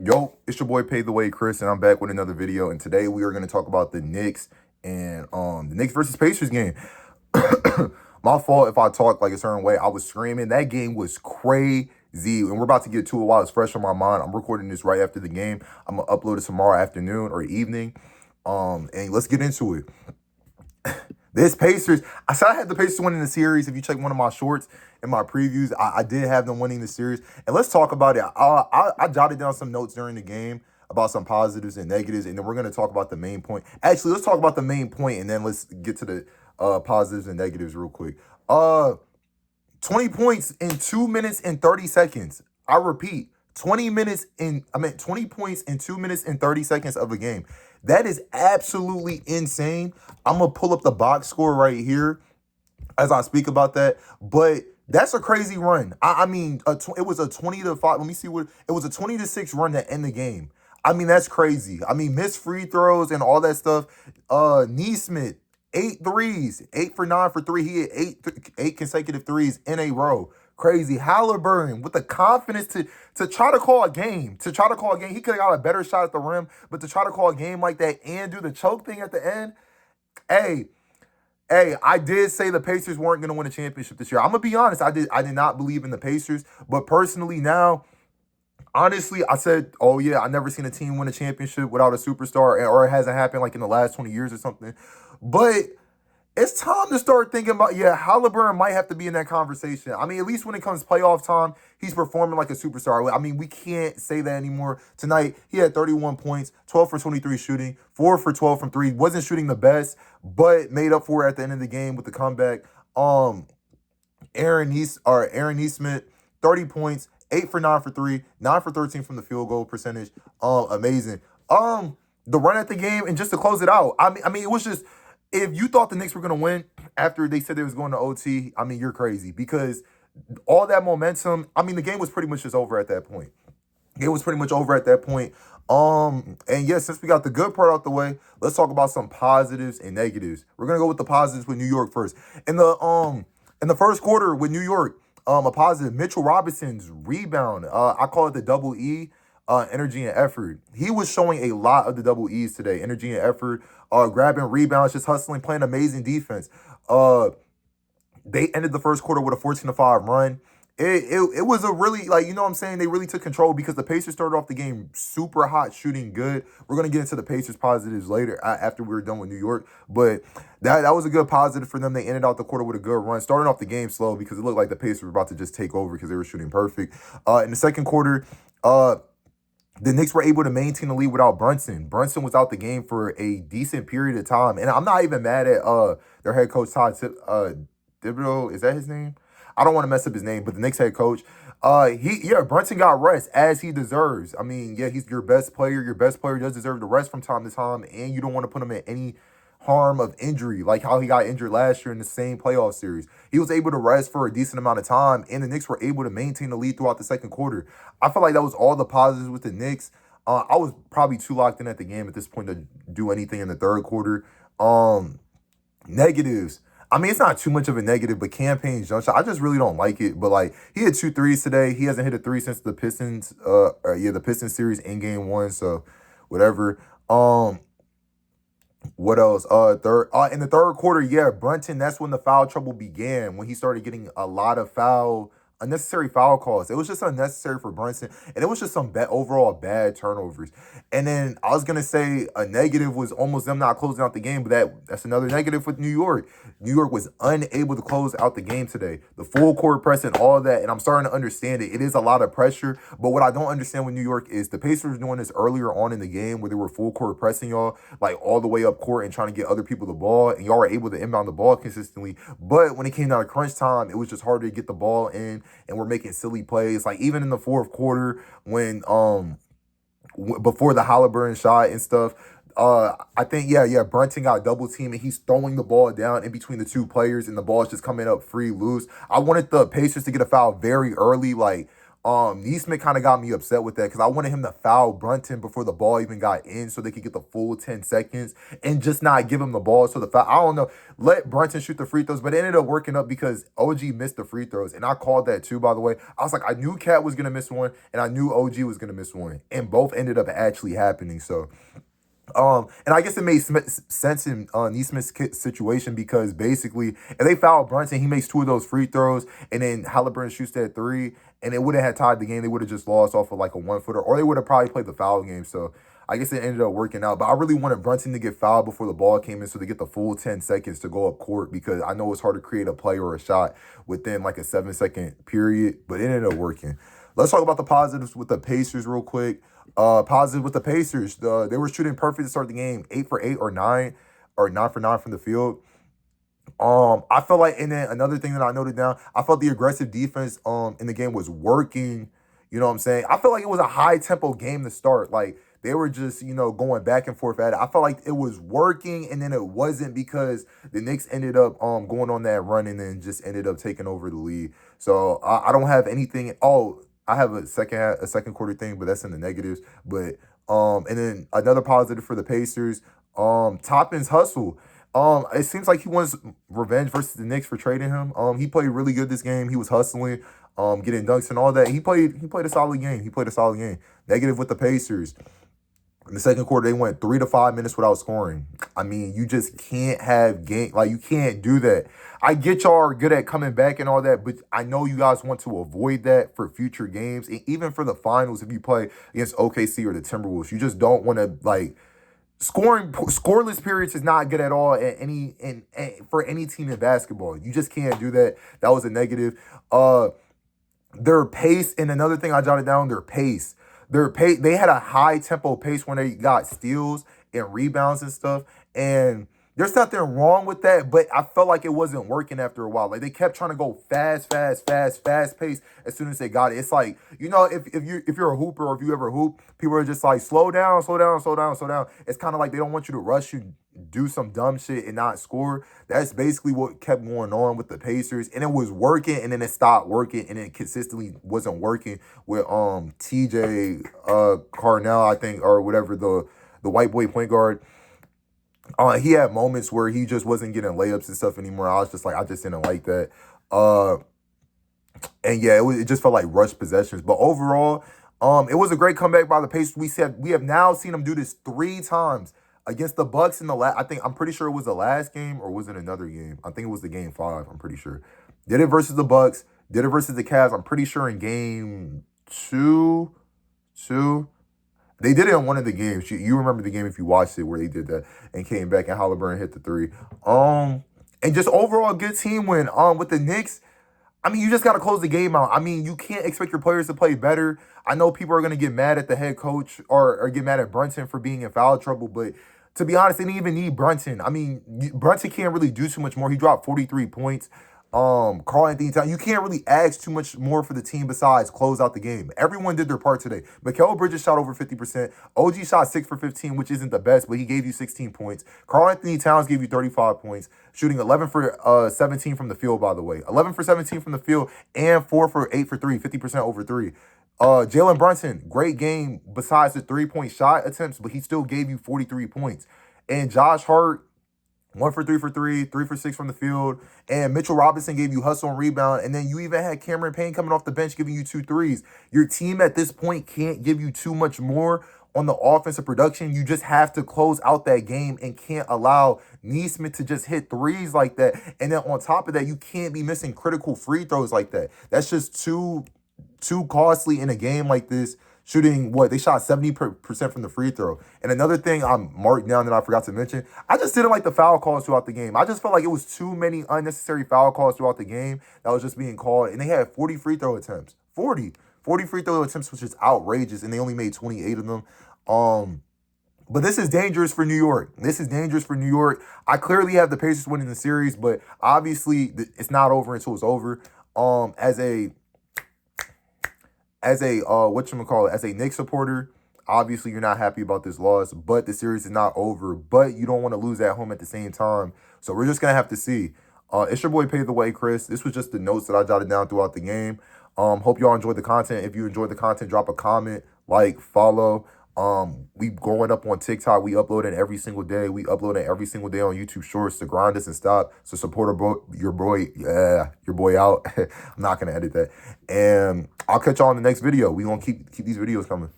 Yo, it's your boy Pay the Way, Chris, and I'm back with another video. And today we are going to talk about the Knicks and the Knicks versus Pacers game. My fault if I talk like a certain way. I was screaming. That game was crazy. And we're about to get to it while it's fresh on my mind. I'm recording this right after the game. I'm gonna upload it tomorrow afternoon or evening. And let's get into it. This Pacers, I said I had the Pacers winning the series. If you check one of my shorts in my previews, I did have them winning the series. And let's talk about it. I jotted down some notes during the game about some positives and negatives, and then we're going to talk about the main point. Actually, let's talk about the main point, and then let's get to the positives and negatives real quick. 20 points in 2 minutes and 30 seconds. I repeat, 20 points in 2 minutes and 30 seconds of a game. That is absolutely insane. I'm going to pull up the box score right here as I speak about that. But that's a crazy run. It was a 20-5. Let me see what it was, a 20-6 run to end the game. I mean, that's crazy. I mean, missed free throws and all that stuff. Neesmith, 8 threes, 8 for 9 for 3. He hit eight consecutive threes in a row. Crazy. Halliburton with the confidence to try to call a game. He could have got a better shot at the rim, but to try to call a game like that and do the choke thing at the end. Hey, I did say the Pacers weren't going to win a championship this year. I'm going to be honest. I did not believe in the Pacers, but personally now, honestly, I said, oh yeah, I've never seen a team win a championship without a superstar, or it hasn't happened like in the last 20 years or something. But it's time to start thinking about, Halliburton might have to be in that conversation. I mean, at least when it comes playoff time, he's performing like a superstar. I mean, we can't say that anymore. Tonight, he had 31 points, 12 for 23 shooting, 4 for 12 from 3. Wasn't shooting the best, but made up for it at the end of the game with the comeback. Aaron Neesmith, 30 points, 8 for 9 for 3, 9 for 13 from the field goal percentage. Amazing. The run at the game, and just to close it out, I mean, it was just, if you thought the Knicks were going to win after they said they was going to OT, I mean, you're crazy, because all that momentum, I mean, the game was pretty much just over at that point. It was pretty much over at that point. And yeah, since we got the good part out the way, let's talk about some positives and negatives. We're gonna go with the positives with New York first. In the first quarter with New York, a positive, Mitchell Robinson's rebound. I call it the double E. Energy and effort. He was showing a lot of the double E's today. Energy and effort, grabbing rebounds, just hustling, playing amazing defense. They ended the first quarter with a 14-5 run. It was a really, like, you know what I'm saying? They really took control because the Pacers started off the game super hot, shooting good. We're going to get into the Pacers positives later after we're done with New York. But that was a good positive for them. They ended out the quarter with a good run. Starting off the game slow because it looked like the Pacers were about to just take over because they were shooting perfect. In the second quarter, the Knicks were able to maintain the lead without Brunson. Brunson was out the game for a decent period of time. And I'm not even mad at their head coach, Todd Thibodeau. Is that his name? I don't want to mess up his name, but the Knicks head coach, Brunson got rest as he deserves. I mean, yeah, he's your best player. Your best player does deserve the rest from time to time, and you don't want to put him in any harm of injury, like how he got injured last year in the same playoff series. He was able to rest for a decent amount of time, and the Knicks were able to maintain the lead throughout the second quarter. I feel like that was all the positives with the Knicks. I was probably too locked in at the game at this point to do anything in the third quarter. Negatives. I mean, it's not too much of a negative, but Campaign's jump shot, I just really don't like it. But like, he had 2 threes today. He hasn't hit a 3 since the Pistons, the Pistons series in game 1. So whatever. What else? In the third quarter, Brunson, that's when the foul trouble began, when he started getting a lot of unnecessary foul calls. It was just unnecessary for Brunson, and it was just some overall bad turnovers. And then I was gonna say a negative was almost them not closing out the game, but that's another negative with New York. New York was unable to close out the game today. The full court press and all that, and I'm starting to understand it. It is a lot of pressure, but what I don't understand with New York is the Pacers were doing this earlier on in the game where they were full court pressing y'all, like all the way up court and trying to get other people the ball, and y'all were able to inbound the ball consistently. But when it came down to crunch time, it was just harder to get the ball in, and we're making silly plays. Like even in the fourth quarter when before the Halliburton shot and stuff, I think Brunson got double teamed and he's throwing the ball down in between the two players and the ball's just coming up free loose. I wanted the Pacers to get a foul very early, like Neesmith kind of got me upset with that because I wanted him to foul Brunson before the ball even got in so they could get the full 10 seconds and just not give him the ball. So the foul, I don't know, let Brunson shoot the free throws, but it ended up working up because OG missed the free throws. And I called that too, by the way. I was like, I knew Cat was going to miss one and I knew OG was going to miss one. And both ended up actually happening. So and I guess it made sense in Neesmith's situation because basically, if they foul Brunson, he makes two of those free throws, and then Halliburton shoots that three, and it would have had tied the game. They would have just lost off of like a 1-footer, or they would have probably played the foul game. So I guess it ended up working out. But I really wanted Brunson to get fouled before the ball came in so they get the full 10 seconds to go up court because I know it's hard to create a play or a shot within like a 7-second period, but it ended up working. Let's talk about the positives with the Pacers real quick. Positive with the Pacers. They were shooting perfect to start the game, 8 for 8 or 9 for 9 from the field. I felt like, and then another thing that I noted down, I felt the aggressive defense in the game was working. You know what I'm saying? I felt like it was a high tempo game to start. Like they were just, going back and forth at it. I felt like it was working and then it wasn't because the Knicks ended up going on that run and then just ended up taking over the lead. So I don't have anything. Oh, I have a second quarter thing, but that's in the negatives. But and then another positive for the Pacers, Toppin's hustle. It seems like he wants revenge versus the Knicks for trading him. He played really good this game. He was hustling, getting dunks and all that. He played a solid game. Negative with the Pacers. In the second quarter, they went 3 to 5 minutes without scoring. I mean, you just can't have game, like you can't do that. I get y'all are good at coming back and all that, but I know you guys want to avoid that for future games. And even for the finals, if you play against OKC or the Timberwolves, you just don't want to like scoreless periods is not good at all for any team in basketball. You just can't do that. That was a negative. Their pace, and another thing I jotted down, their pace. They had a high tempo pace when they got steals and rebounds and stuff. And there's nothing wrong with that, but I felt like it wasn't working after a while. Like they kept trying to go fast pace as soon as they got it. It's like, if you're a hooper or if you ever hoop, people are just like, slow down. It's kind of like they don't want you to rush you, do some dumb shit and not score. That's basically what kept going on with the Pacers. And it was working and then it stopped working and it consistently wasn't working with TJ Carnell, I think, or whatever, the white boy point guard. He had moments where he just wasn't getting layups and stuff anymore. I was just like, I just didn't like that. And yeah, it just felt like rushed possessions. But overall, it was a great comeback by the Pacers. We have now seen them do this 3 times against the Bucks in the I'm pretty sure it was the last game, or was it another game? I think it was the game 5. I'm pretty sure. Did it versus the Bucks. Did it versus the Cavs. I'm pretty sure in game 2. They did it in one of the games. You remember the game if you watched it where they did that and came back and Halliburton hit the 3. And just overall good team win. With the Knicks, I mean, you just got to close the game out. I mean, you can't expect your players to play better. I know people are going to get mad at the head coach or get mad at Brunson for being in foul trouble, but to be honest, they didn't even need Brunson. I mean, Brunson can't really do too much more. He dropped 43 points. Karl-Anthony Towns, you can't really ask too much more for the team besides close out the game. Everyone did their part today. Mikal Bridges shot over 50%. OG shot 6 for 15, which isn't the best, but he gave you 16 points. Karl-Anthony Towns gave you 35 points, shooting 11 for 17 from the field, by the way. 11 for 17 from the field and 4 for 8 for 3, 50% over 3. Jalen Brunson, great game besides the 3-point shot attempts, but he still gave you 43 points. And Josh Hart, 1 for 3 for 3, 3 for 6 from the field. And Mitchell Robinson gave you hustle and rebound. And then you even had Cameron Payne coming off the bench giving you 2 threes. Your team at this point can't give you too much more on the offensive production. You just have to close out that game and can't allow Neesmith to just hit threes like that. And then on top of that, you can't be missing critical free throws like that. That's just too costly in a game like this. Shooting they shot 70% from the free throw. And another thing I'm marked down that I forgot to mention, I just didn't like the foul calls throughout the game. I just felt like it was too many unnecessary foul calls throughout the game that was just being called. And they had 40 free throw attempts. 40 free throw attempts, which is outrageous. And they only made 28 of them. But this is dangerous for New York. I clearly have the Pacers winning the series, but obviously it's not over until it's over. As a Knicks supporter, obviously you're not happy about this loss, but the series is not over. But you don't want to lose at home at the same time. So we're just gonna have to see. It's your boy Pay the Way, Chris. This was just the notes that I jotted down throughout the game. Hope y'all enjoyed the content. If you enjoyed the content, drop a comment, like, follow. We going up on TikTok. We uploading every single day. We uploading every single day on YouTube Shorts to grind us and stop. So support your boy out. I'm not gonna edit that. And I'll catch y'all in the next video. We gonna keep these videos coming.